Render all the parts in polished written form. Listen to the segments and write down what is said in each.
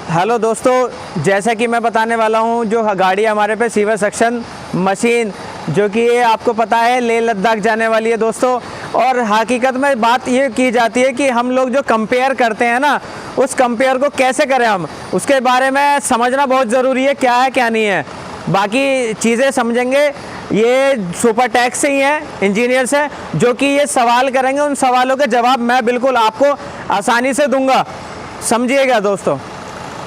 Hello दोस्तों, जैसा कि मैं बताने वाला हूं, जो गाड़ी हमारे पे सीवर सक्शन मशीन जो कि ये आपको पता है लेह लद्दाख जाने वाली है दोस्तों। और हकीकत में बात ये की जाती है कि हम लोग जो कंपेयर करते हैं ना, उस कंपेयर को कैसे करें हम, उसके बारे में समझना बहुत ज़रूरी है, क्या है क्या नहीं है। बाकी चीज़ें समझेंगे ये सुपरटेक से ही है, इंजीनियर से, जो कि ये सवाल करेंगे, उन सवालों के जवाब मैं बिल्कुल आपको आसानी से दूंगा, समझिएगा दोस्तों।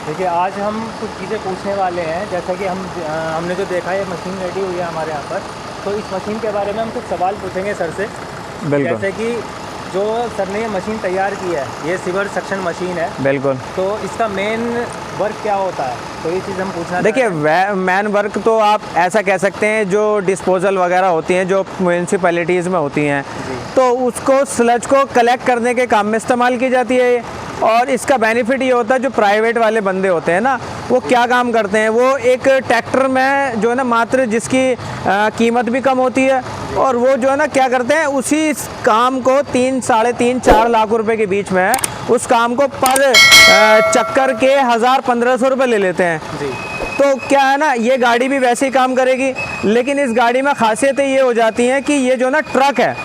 देखिए, आज हम कुछ चीज़ें पूछने वाले हैं। जैसा कि हमने जो देखा है, मशीन रेडी हुई है हमारे यहाँ पर, तो इस मशीन के बारे में हम कुछ सवाल पूछेंगे सर से। बिल्कुल। जैसे कि जो सर ने ये मशीन तैयार की है, ये सीवर सक्शन मशीन है। बिल्कुल। तो इसका मेन वर्क क्या होता है, तो ये चीज़ हम पूछना। देखिए, मैन वर्क तो आप ऐसा कह सकते हैं, जो डिस्पोजल वगैरह होती हैं जो म्यूनसिपैलिटीज़ में होती हैं, तो उसको स्लज को कलेक्ट करने के काम में इस्तेमाल की जाती है ये। और इसका बेनिफिट ये होता है, जो प्राइवेट वाले बंदे होते हैं ना, वो क्या काम करते हैं, वो एक ट्रैक्टर में जो है ना, मात्र जिसकी कीमत भी कम होती है, और वो जो है ना क्या करते हैं, उसी काम को 3, साढ़े 3, 4 लाख रुपए के बीच में उस काम को पर चक्कर के 1000-1500 रुपये ले लेते हैं जी। तो क्या है ना, ये गाड़ी भी वैसे ही काम करेगी, लेकिन इस गाड़ी में खासियतें ये हो जाती हैं कि ये जो ना ट्रक है,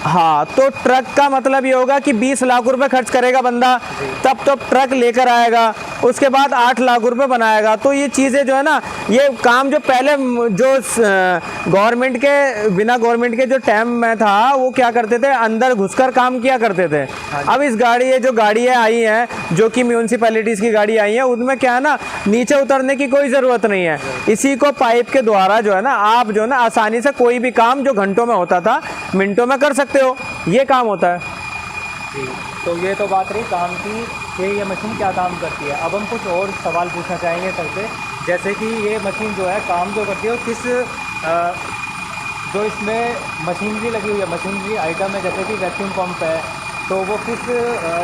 हाँ, तो ट्रक का मतलब ये होगा कि 20 लाख रुपए खर्च करेगा बंदा, तब तो ट्रक लेकर आएगा, उसके बाद 8 लाख रुपए बनाएगा। तो ये चीज़ें जो है ना, ये काम जो पहले जो गवर्नमेंट के, बिना गवर्नमेंट के जो टाइम में था, वो क्या करते थे, अंदर घुसकर काम किया करते थे। अब इस गाड़ी, ये जो गाड़ियाँ आई हैं, जो कि म्यूनसिपैलिटीज़ की गाड़ी आई हैं, उनमें क्या है ना, नीचे उतरने की कोई ज़रूरत नहीं है। इसी को पाइप के द्वारा जो है ना, आप जो है ना आसानी से कोई भी काम जो घंटों में होता था, मिनटों में कर सकते हो, ये काम होता है जी। तो ये तो बात रही काम की कि ये मशीन क्या काम करती है। अब हम कुछ और सवाल पूछना चाहेंगे सर से। जैसे कि ये मशीन जो है काम जो करती है, वो किस जो इसमें मशीनरी लगी हुई है, मशीनरी आइटम है, जैसे कि वैक्यूम पंप है, तो वो किस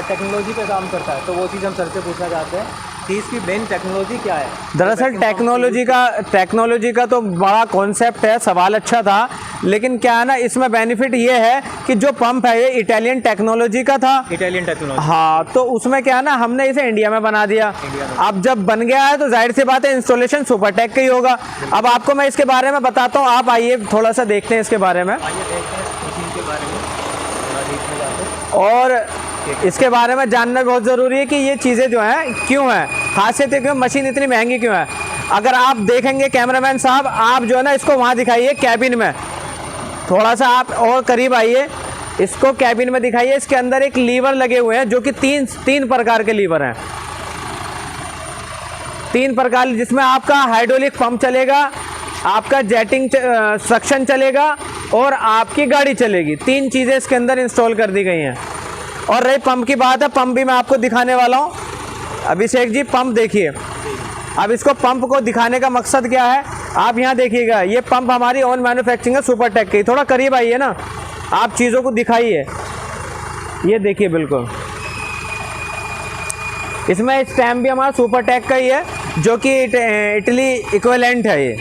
टेक्नोलॉजी पे काम करता है, तो वो चीज़ हम सर से पूछना चाहते हैं कि इसकी मेन टेक्नोलॉजी क्या है। दरअसल टेक्नोलॉजी का तो बड़ा कॉन्सेप्ट है, सवाल अच्छा था, लेकिन क्या है ना, इसमें बेनिफिट ये है कि जो पंप है ये इटालियन टेक्नोलॉजी का था। इटालियन टेक्नोलॉजी, हाँ, तो उसमें क्या है ना, हमने इसे इंडिया में बना दिया। अब जब बन गया है तो जाहिर सी बात है, इंस्टॉलेशन सुपरटेक का ही होगा। अब आपको मैं इसके बारे में बताता हूँ, आप आइए थोड़ा सा देखते हैं इसके बारे में। और इसके बारे में जानना बहुत ज़रूरी है कि ये चीज़ें जो हैं क्यों हैं, खासियत क्यों, मशीन इतनी महंगी क्यों है। अगर आप देखेंगे कैमरामैन साहब, आप जो है ना इसको वहाँ दिखाइए कैबिन में, थोड़ा सा आप और करीब आइए, इसको कैबिन में दिखाइए। इसके अंदर एक लीवर लगे हुए हैं, जो कि तीन प्रकार के लीवर हैं, 3 प्रकार, जिसमें आपका हाइड्रोलिक पंप चलेगा, आपका जेटिंग सक्शन चलेगा, और आपकी गाड़ी चलेगी। 3 चीज़ें इसके अंदर इंस्टॉल कर दी गई हैं। और रही पंप की बात है, पंप भी मैं आपको दिखाने वाला हूँ। अभिषेक जी, पंप देखिए। अब इसको पंप को दिखाने का मकसद क्या है, आप यहाँ देखिएगा, ये पंप हमारी ओन मैन्युफैक्चरिंग है सुपरटेक की। थोड़ा करीब आइए ना, आप चीज़ों को दिखाइए। ये देखिए, बिल्कुल इसमें स्टैम्प भी हमारा सुपरटेक का ही है, जो कि इटली इक्विवेलेंट है ये।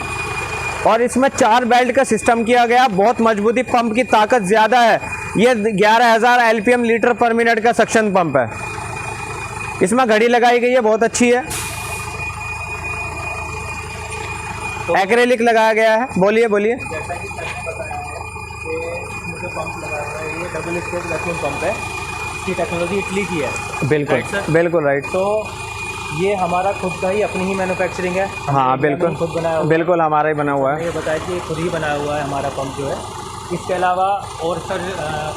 और इसमें 4 बेल्ट का सिस्टम किया गया, बहुत मजबूती, पंप की ताकत ज़्यादा है। ये 11,000 LPM लीटर पर मिनट का सक्शन पंप है। इसमें घड़ी लगाई गई है, बहुत अच्छी है। एक्रेलिक लगाया गया है। बोलिए बोलिए। जैसा कि सर ने बताया है कि मुझे पंप लगा हुआ है, ये डबल स्टेज वैक्यूम पंप है, इसकी टेक्नोलॉजी इटली की है। बिल्कुल बिल्कुल राइट। तो ये हमारा खुद का ही, अपनी ही मैन्युफैक्चरिंग है। हाँ बिल्कुल, खुद बनाया हुआ, बिल्कुल हमारा ही बना हुआ है। ये बताया कि खुद ही बनाया हुआ है हमारा पंप जो है। इसके अलावा और सर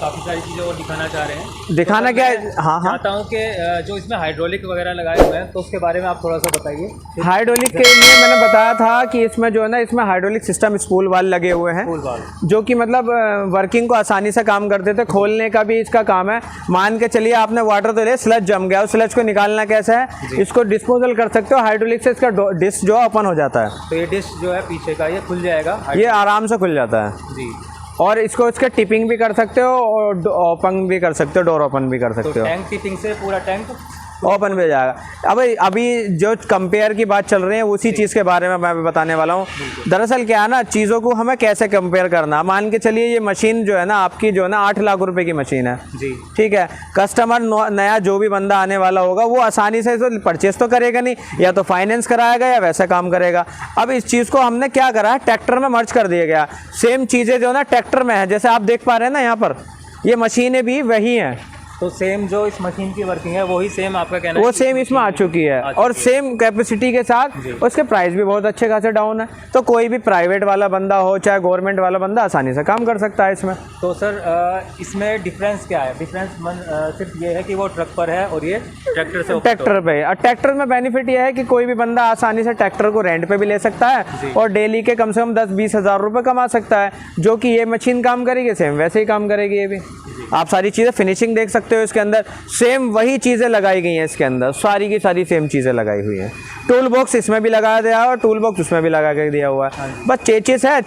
काफ़ी सारी चीज़ें और दिखाना चाह रहे हैं। दिखाना तो क्या है? हाँ हाँ, चाहता हूँ कि जो इसमें हाइड्रोलिक वगैरह लगाए हुए हैं, तो उसके बारे में आप थोड़ा सा बताइए। हाइड्रोलिक के लिए मैंने बताया था कि इसमें जो है ना, इसमें हाइड्रोलिक सिस्टम स्पूल वाल लगे हुए हैं, जो कि मतलब वर्किंग को आसानी से काम करते थे। खोलने का भी इसका काम है। मान के चलिए आपने वाटर तो ले, स्लज जम गया, उस स्लज को निकालना कैसे है, इसको डिस्पोजल कर सकते हो। हाइड्रोलिक से इसका डिस्क जो ओपन हो जाता है, तो ये डिस्क जो है पीछे का, ये खुल जाएगा, ये आराम से खुल जाता है जी। और इसको इसका टिपिंग भी कर सकते हो और ओपन भी कर सकते हो, डोर ओपन भी कर सकते हो। टैंक टिपिंग से पूरा टैंक ओपन भी हो जाएगा। अब अभी जो कंपेयर की बात चल रही है उसी चीज़ के बारे में मैं बताने वाला हूँ। दरअसल क्या है ना, चीज़ों को हमें कैसे कंपेयर करना। मान के चलिए ये मशीन जो है ना आपकी, जो है ना 8 लाख रुपए की मशीन है जी। ठीक है। कस्टमर नया जो भी बंदा आने वाला होगा वो आसानी से इसको परचेस तो करेगा नहीं, या तो फाइनेंस कराएगा या वैसा काम करेगा। अब इस चीज़ को हमने क्या करा है, ट्रैक्टर में मर्ज कर दिया गया। सेम चीज़ें जो है ना ट्रैक्टर में है, जैसे आप देख पा रहे हैं ना यहाँ पर, ये मशीनें भी वही हैं। तो सेम जो इस मशीन की वर्किंग है वही सेम आपका कहना है वो कि सेम इसमें आ चुकी है और सेम कैपेसिटी के साथ। उसके प्राइस भी बहुत अच्छे खासे डाउन है, तो कोई भी प्राइवेट वाला बंदा हो चाहे गवर्नमेंट वाला बंदा आसानी से काम कर सकता है इसमें। तो सर इसमें डिफरेंस क्या है? डिफरेंस सिर्फ ये है कि वो ट्रक पर है और ये ट्रैक्टर से ट्रैक्टर पे। और ट्रैक्टर में बेनिफिट ये है कि कोई भी बंदा आसानी से ट्रैक्टर को रेंट पे भी ले सकता है और डेली के कम से कम 10-20 हज़ार रुपये कमा सकता है, जो कि ये मशीन काम करेगी सेम वैसे ही काम करेगी ये भी। आप सारी चीज़ें फिनिशिंग देख सकते हो इसके अंदर, सेम वही चीज़ें लगाई गई हैं इसके अंदर, सारी की सारी सेम चीज़ें लगाई हुई हैं। टूल बॉक्स इसमें भी लगाया दिया है और टूल बॉक्स उसमें भी लगा के दिया हुआ है। बस चेचिस है,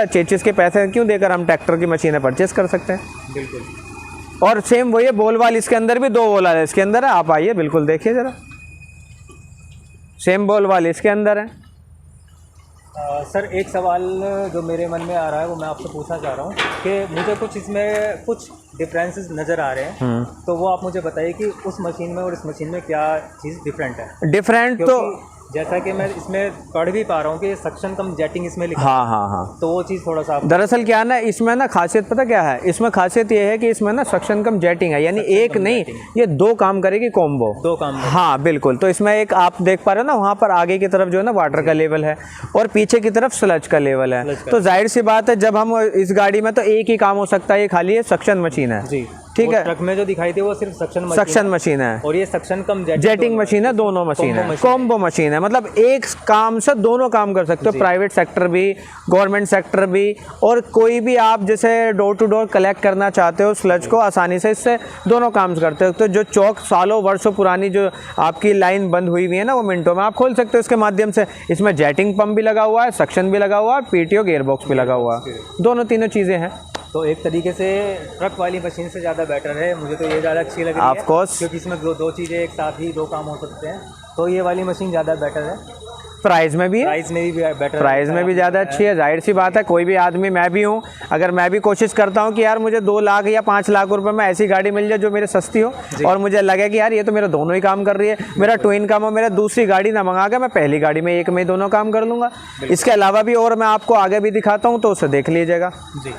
चेचिस के पैसे क्यों देकर हम ट्रैक्टर की मशीनें परचेस कर सकते हैं। बिल्कुल। और सेम वही है, बोल वाल इसके अंदर भी 2 बोल है इसके अंदर है। आप आइए बिल्कुल देखिए ज़रा, सेम बोल वाल इसके अंदर है। सर एक सवाल जो मेरे मन में आ रहा है वो मैं आपसे पूछना चाह रहा हूँ कि मुझे कुछ इसमें कुछ डिफरेंसेस नज़र आ रहे हैं, तो वो आप मुझे बताइए कि उस मशीन में और इस मशीन में क्या चीज़ डिफरेंट है। डिफरेंट तो जैसा कि मैं इसमें पढ़ भी पा रहा हूँ कि सक्शन कम जेटिंग इसमें लिखा है। हाँ, तो वो चीज़ थोड़ा सा दरअसल क्या है ना, इसमें ना खासियत पता क्या है, इसमें खासियत ये है कि इसमें ना सक्शन कम जेटिंग है, यानी एक नहीं ये 2 काम करेगी, कॉम्बो 2 काम। हाँ बिल्कुल। तो इसमें एक आप देख पा रहे हो ना, वहाँ पर आगे की तरफ जो है ना वाटर का लेवल है और पीछे की तरफ स्लज का लेवल है। तो जाहिर सी बात है जब हम इस गाड़ी में तो एक ही काम हो सकता है, ये खाली ये सक्शन मशीन है जी, ठीक है। ट्रक में जो दिखाई थी वो सिर्फ सक्शन मशीन है और ये सक्शन कम जेटिंग मशीन है, दोनों मशीन है, कॉम्बो मशीन है। मतलब एक काम से दोनों काम कर सकते हो, प्राइवेट सेक्टर भी, गवर्नमेंट सेक्टर भी, और कोई भी आप जैसे डोर टू डोर कलेक्ट करना चाहते हो स्लज को, आसानी से इससे दोनों काम करते हो। तो जो चौक सालों वर्षों पुरानी जो आपकी लाइन बंद हुई हुई है ना, वो मिनटों में आप खोल सकते हो इसके माध्यम से। इसमें जेटिंग पंप भी लगा हुआ है, सक्शन भी लगा हुआ है, पीटीओ गियर बॉक्स भी लगा हुआ है, दोनों तीनों चीज़ें हैं। तो एक तरीके से ट्रक वाली मशीन से ज़्यादा बेटर है, मुझे तो ये ज़्यादा अच्छी लग रही है ऑफ कोर्स, क्योंकि इसमें दो चीज़ें एक साथ ही 2 काम हो सकते हैं। तो ये वाली मशीन ज़्यादा बेटर है, प्राइस में भी बेटर, प्राइस में भी ज़्यादा अच्छी है। जाहिर सी बात है, कोई भी आदमी, मैं भी हूँ, अगर मैं भी कोशिश करता हूँ कि यार मुझे 2 लाख या 5 लाख रुपए में ऐसी गाड़ी मिल जाए जो मेरे सस्ती हो और मुझे लगे कि यार ये तो मेरा दोनों ही काम कर रही है, मेरा ट्विन काम हो, मेरा दूसरी गाड़ी ना मंगा के मैं पहली गाड़ी में एक में ही दोनों काम कर लूँगा। इसके अलावा भी और मैं आपको आगे भी दिखाता हूँ, तो उसे देख लीजिएगा। जी,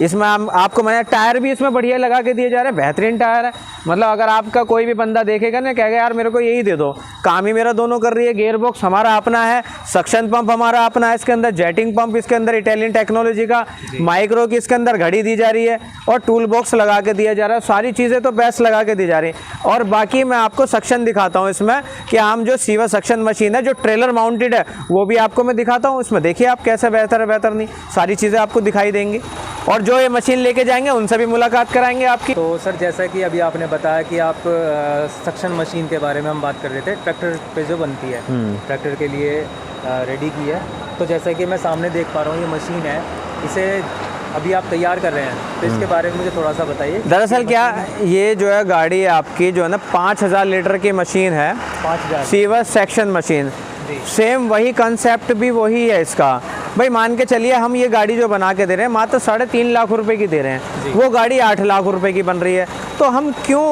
इसमें आपको मैंने टायर भी इसमें बढ़िया लगा के दिए जा रहे हैं, बेहतरीन टायर है। मतलब अगर आपका कोई भी बंदा देखेगा ना, कहेगा यार मेरे को यही दे दो, काम ही मेरा दोनों कर रही है। गियर बॉक्स हमारा अपना है, सक्शन पंप हमारा अपना है इसके अंदर, जेटिंग पंप इसके अंदर इटालियन टेक्नोलॉजी का, माइक्रो की इसके अंदर घड़ी दी जा रही है और टूल बॉक्स लगा के दिया जा रहा है। सारी चीज़ें तो बेस्ट लगा के दी जा रही हैं। और बाकी मैं आपको सक्शन दिखाता हूँ इसमें कि हम जो सीवा सक्शन मशीन है जो ट्रेलर माउंटेड है वो भी आपको मैं दिखाता हूँ। इसमें देखिए आप कैसे बेहतर है बेहतर नहीं, सारी चीज़ें आपको दिखाई देंगी और जो ये मशीन लेके जाएंगे उनसे भी मुलाकात कराएंगे आपकी। तो सर जैसा कि अभी आपने बताया कि आप सक्शन मशीन के बारे में हम बात कर रहे थे, ट्रैक्टर पे जो बनती है, ट्रैक्टर के लिए रेडी की है। तो जैसा कि मैं सामने देख पा रहा हूँ ये मशीन है, इसे अभी आप तैयार कर रहे हैं, तो इसके बारे में मुझे थोड़ा सा बताइए। दरअसल क्या, ये जो है गाड़ी आपकी जो है ना 5000 लीटर की मशीन है, 5000 सीवा सेक्शन मशीन, सेम वही कंसेप्ट भी वही है इसका। भाई मान के चलिए हम ये गाड़ी जो बना के दे रहे हैं मात्र 3.5 लाख रुपए की दे रहे हैं, वो गाड़ी 8 लाख रुपए की बन रही है, तो हम क्यों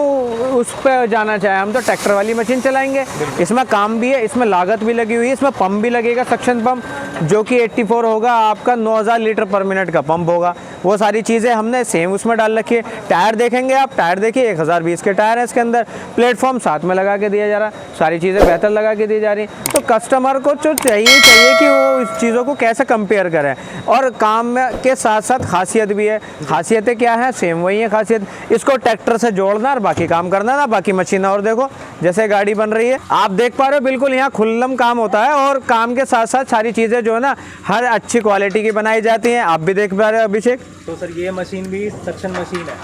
उस पर जाना चाहें? हम तो ट्रैक्टर वाली मशीन चलाएंगे। इसमें काम भी है, इसमें लागत भी लगी हुई है, इसमें पंप भी लगेगा, सक्शन पंप जो कि 84 होगा आपका, 9000 लीटर पर मिनट का पंप होगा। वो सारी चीज़ें हमने सेम उसमें डाल रखी है। टायर देखेंगे आप, टायर देखिए 1020 के टायर है इसके अंदर, प्लेटफॉर्म साथ में लगा के दिया जा रहा है, सारी चीज़ें बेहतर लगा के दी जा रही। तो कस्टमर को जो चाहिए कि वो इस चीज़ों को कैसे कंपेयर करें, और काम में के साथ साथ खासियत भी है। खासियतें क्या है? सेम वही है खासियत, इसको ट्रैक्टर से जोड़ना और बाकी काम करना ना, बाकी मशीन। और देखो जैसे गाड़ी बन रही है, आप देख पा रहे हो बिल्कुल यहाँ खुल्लम काम होता है और काम के साथ साथ सारी चीज़ें जो है ना हर अच्छी क्वालिटी की बनाई जाती हैं। आप भी देख पा रहे हो अभिषेक। तो सर ये मशीन भी सक्शन मशीन है,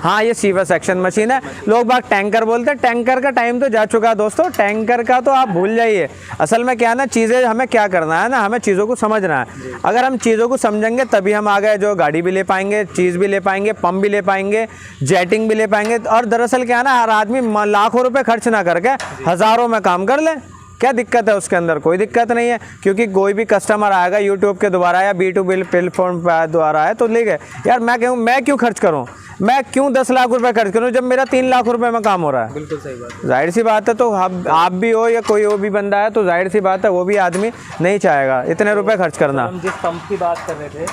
हाँ ये सीवर सेक्शन मशीन है, लोग बाग टैंकर बोलते हैं। टैंकर का टाइम तो जा चुका है दोस्तों, टैंकर का तो आप भूल जाइए। असल में क्या है ना, चीज़ें हमें क्या करना है ना, हमें चीज़ों को समझना है। अगर हम चीज़ों को समझेंगे तभी हम आगे जो गाड़ी भी ले पाएंगे, चीज़ भी ले पाएंगे, पंप भी ले पाएंगे, जेटिंग भी ले पाएंगे। और दरअसल क्या है ना, हर आदमी लाखों रुपए खर्च ना करके हज़ारों में काम कर ले। क्या दिक्कत है उसके अंदर? कोई दिक्कत नहीं है, क्योंकि कोई भी कस्टमर आएगा यूट्यूब के द्वारा या B2B प्लेटफॉर्म पर द्वारा है तो ले गए यार, मैं क्यों खर्च करूं, मैं क्यों 10 लाख रुपए खर्च करूं जब मेरा 3 लाख रुपए में काम हो रहा है। बिल्कुल सही बात है। जाहिर सी बात है, तो आप भी हो या कोई वो भी बंदा है तो जाहिर सी बात है वो भी आदमी नहीं चाहेगा इतने रुपए खर्च करना। हम जिस पंप की बात कर रहे थे,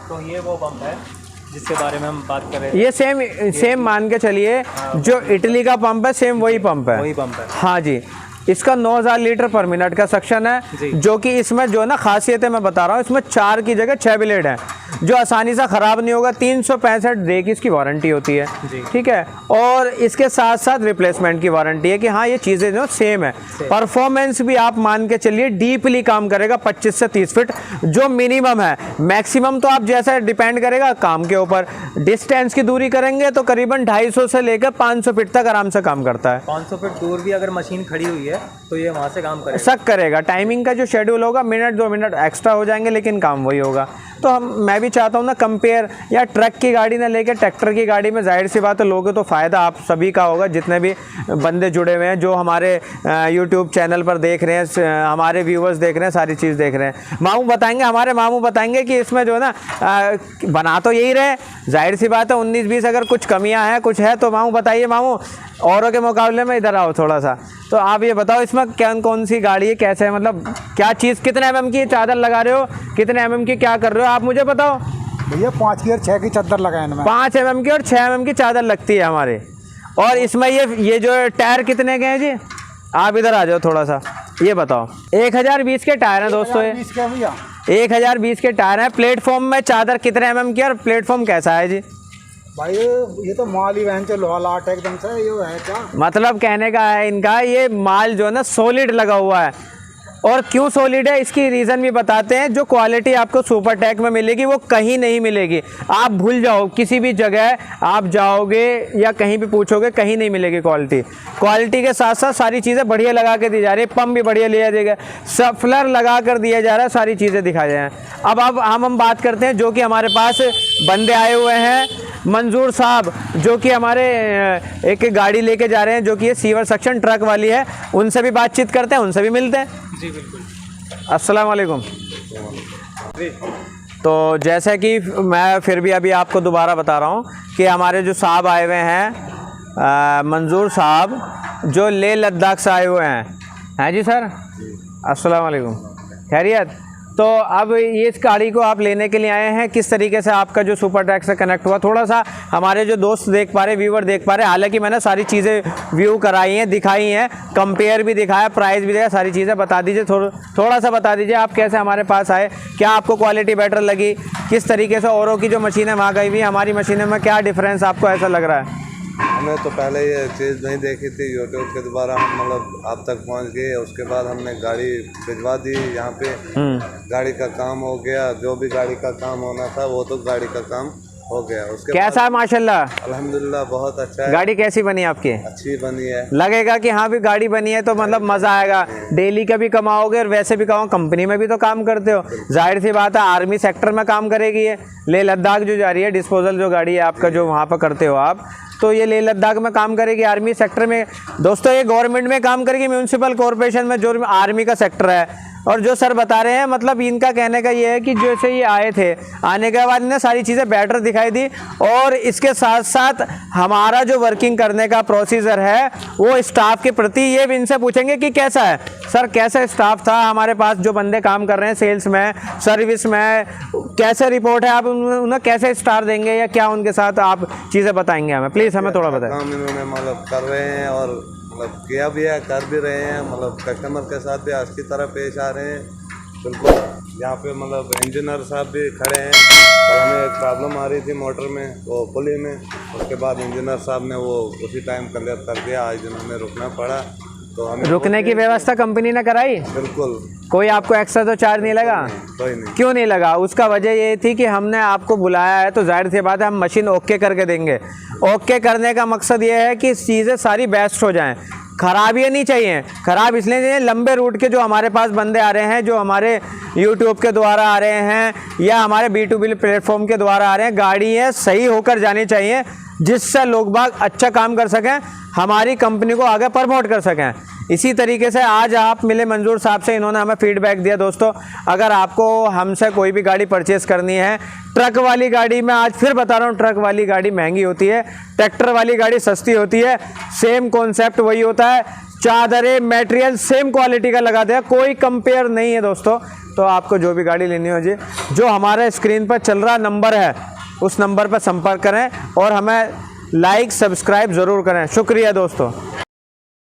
तो ये वो पंप है जिसके बारे में हम बात कर रहे थे। ये सेम मान के चलिए, जो इटली का पंप है सेम वही पंप है। वही पंप है। हाँ जी, इसका 9000 लीटर पर मिनट का सक्शन है, जो कि इसमें जो ना खासियत है मैं बता रहा हूँ, इसमें 4 की जगह 6 ब्लेड है, जो आसानी से ख़राब नहीं होगा। 365 डे की इसकी वारंटी होती है, ठीक है। और इसके साथ साथ रिप्लेसमेंट की वारंटी है कि हाँ ये चीज़ें जो सेम है। परफॉर्मेंस भी आप मान के चलिए डीपली काम करेगा 25 से 30 फीट जो मिनिमम है। मैक्सिमम तो आप जैसा डिपेंड करेगा काम के ऊपर। डिस्टेंस की दूरी करेंगे तो करीबन 250 से लेकर 500 फीट तक आराम से काम करता है। 500 फीट दूर भी अगर मशीन खड़ी हुई है तो ये वहाँ से काम करेगा, सब करेगा। टाइमिंग का जो शेड्यूल होगा, मिनट 2 मिनट एक्स्ट्रा हो जाएंगे लेकिन काम वही होगा। तो मैं भी चाहता हूँ ना, कंपेयर या ट्रक की गाड़ी ना लेकर ट्रैक्टर की गाड़ी में, जाहिर सी बात है लोगे तो फ़ायदा आप सभी का होगा, जितने भी बंदे जुड़े हुए हैं, जो हमारे यूट्यूब चैनल पर देख रहे हैं, हमारे व्यूवर्स देख रहे हैं, सारी चीज़ देख रहे हैं। मामू बताएंगे, हमारे मामू बताएंगे कि इसमें जो है ना बना तो यही रहे, जाहिर सी बात है 19-20 अगर कुछ कमियां हैं, कुछ है तो मामू बताइए। मामू औरों के मुकाबले में इधर आओ थोड़ा सा, तो आप ये बताओ इसमें कौन सी गाड़ी है, कैसे है, मतलब क्या चीज़, कितने mm की चादर लगा रहे हो, कितने mm की क्या कर रहे हो, आप मुझे बताओ। भैया 5 की और 6 की चादर लगाए इनमें। 5 mm की और 6 mm की चादर लगती है हमारे। और इसमें ये जो टायर कितने के हैं जी, आप इधर आ जाओ थोड़ा सा, ये बताओ। 1020 के टायर हैं दोस्तों, ये 1020 के टायर हैं। प्लेटफॉर्म में चादर कितने mm की और प्लेटफॉर्म कैसा है जी? भाई ये तो माल ही बहन चो लोहा लाट है एकदम से, ये है क्या मतलब कहने का है इनका, ये माल जो है ना सॉलिड लगा हुआ है। और क्यों सॉलिड है इसकी रीज़न भी बताते हैं। जो क्वालिटी आपको सुपरटेक में मिलेगी वो कहीं नहीं मिलेगी। आप भूल जाओ, किसी भी जगह आप जाओगे या कहीं भी पूछोगे, कहीं नहीं मिलेगी क्वालिटी। क्वालिटी के साथ साथ सारी चीज़ें बढ़िया लगा के दी जा रही है, पंप भी बढ़िया लिया जाएगा, सफलर लगा कर दिया जा रहा है, सारी चीज़ें दिखाई जाए। अब हम बात करते हैं जो कि हमारे पास बंदे आए हुए हैं, मंजूर साहब, जो कि हमारे एक गाड़ी लेके जा रहे हैं, जो कि ये सीवर सेक्शन ट्रक वाली है। उनसे भी बातचीत करते हैं, उनसे भी मिलते हैं। जी बिल्कुल। अस्सलाम वालेकुम। तो जैसे कि मैं फिर भी अभी आपको दोबारा बता रहा हूँ कि हमारे जो साहब आए हुए हैं, मंजूर साहब, जो लेह लद्दाख से आए हुए हैं जी सर। अस्सलाम वालेकुम, खैरियत। तो अब ये इस गाड़ी को आप लेने के लिए आए हैं, किस तरीके से आपका जो सुपरटेक से कनेक्ट हुआ, थोड़ा सा हमारे जो दोस्त देख पा रहे, व्यूवर देख पा रहे। हालांकि मैंने सारी चीज़ें व्यू कराई हैं, दिखाई हैं, कंपेयर भी दिखाया, प्राइस भी दिखाया, सारी चीज़ें बता दीजिए। थोड़ा सा बता दीजिए आप कैसे हमारे पास आए, क्या आपको क्वालिटी बेटर लगी, किस तरीके से औरों की जो मशीनें वहाँ गई हुई, हमारी मशीनों में क्या डिफरेंस आपको ऐसा लग रहा है? हमने तो पहले ये चीज़ नहीं देखी थी, यूट्यूब के द्वारा हम मतलब आप तक पहुंच गए। उसके बाद हमने गाड़ी भिजवा दी यहाँ पे, गाड़ी का काम हो गया, जो भी गाड़ी का काम होना था वो तो गाड़ी का काम हो गया। उसके कैसा है माशाल्लाह? अल्हम्दुलिल्लाह बहुत अच्छा है। गाड़ी कैसी बनी आपकी? अच्छी बनी है। लगेगा कि हाँ भी गाड़ी बनी है तो मतलब मज़ा आएगा, डेली का भी कमाओगे और वैसे भी कमाओ, कंपनी में भी तो काम करते हो, जाहिर सी बात है आर्मी सेक्टर में काम करेगी ये। लेह लद्दाख जो जा रही है, डिस्पोजल जो गाड़ी है आपका, जो वहाँ पर करते हो आप, तो ये लेह लद्दाख में काम करेगी, आर्मी सेक्टर में। दोस्तों ये गवर्नमेंट में काम करेगी, म्यूनसिपल कॉरपोरेशन में, जो आर्मी का सेक्टर है। और जो सर बता रहे हैं, मतलब इनका कहने का ये है कि जैसे ये आए थे, आने के बाद इन्हें सारी चीज़ें बेटर दिखाई दी। और इसके साथ साथ हमारा जो वर्किंग करने का प्रोसीजर है वो स्टाफ के प्रति, ये भी इनसे पूछेंगे कि कैसा है सर, कैसा स्टाफ था हमारे पास, जो बंदे काम कर रहे हैं सेल्स में, सर्विस में, कैसे रिपोर्ट है, आप उन्हें कैसे स्टार देंगे या क्या उनके साथ आप चीज़ें बताएंगे हमें, प्लीज़ हमें थोड़ा बताएं। काम इन्होंने मतलब कर रहे हैं और मतलब किया भी है, कर भी रहे हैं, मतलब कस्टमर के साथ भी अच्छी तरह पेश आ रहे हैं। बिल्कुल यहाँ पे मतलब इंजीनियर साहब भी खड़े हैं। तो हमें एक प्रॉब्लम आ रही थी मोटर में, वो पुली में, उसके बाद इंजीनियर साहब ने वो उसी टाइम क्लियर कर दिया। आज जिन्होंने रुकना पड़ा तो हमें रुकने की व्यवस्था कंपनी ने कराई? बिल्कुल कोई आपको एक्स्ट्रा तो चार्ज नहीं लगा? कोई नहीं। क्यों नहीं लगा? उसका वजह ये थी कि हमने आपको बुलाया है तो जाहिर सी बात है हम मशीन ओके करके देंगे। ओके करने का मकसद ये है कि चीज़ें सारी बेस्ट हो जाएं, खराबियाँ नहीं चाहिए। ख़राब इसलिए नहीं, लंबे रूट के जो हमारे पास बंदे आ रहे हैं, जो हमारे यूट्यूब के द्वारा आ रहे हैं या हमारे B2B प्लेटफॉर्म के द्वारा आ रहे हैं, गाड़ियाँ सही होकर जानी चाहिए जिससे लोग बाग अच्छा काम कर सकें, हमारी कंपनी को आगे प्रमोट कर सकें। इसी तरीके से आज आप मिले मंजूर साहब से, इन्होंने हमें फीडबैक दिया। दोस्तों अगर आपको हमसे कोई भी गाड़ी परचेज़ करनी है, ट्रक वाली गाड़ी में आज फिर बता रहा हूँ, ट्रक वाली गाड़ी महंगी होती है, ट्रैक्टर वाली गाड़ी सस्ती होती है, सेम कॉन्सेप्ट वही होता है, चादरें मटेरियल सेम क्वालिटी का लगा दिया, कोई कंपेयर नहीं है दोस्तों। तो आपको जो भी गाड़ी लेनी हो जी, जो हमारे स्क्रीन पर चल रहा नंबर है उस नंबर पर संपर्क करें और हमें लाइक सब्सक्राइब ज़रूर करें। शुक्रिया दोस्तों।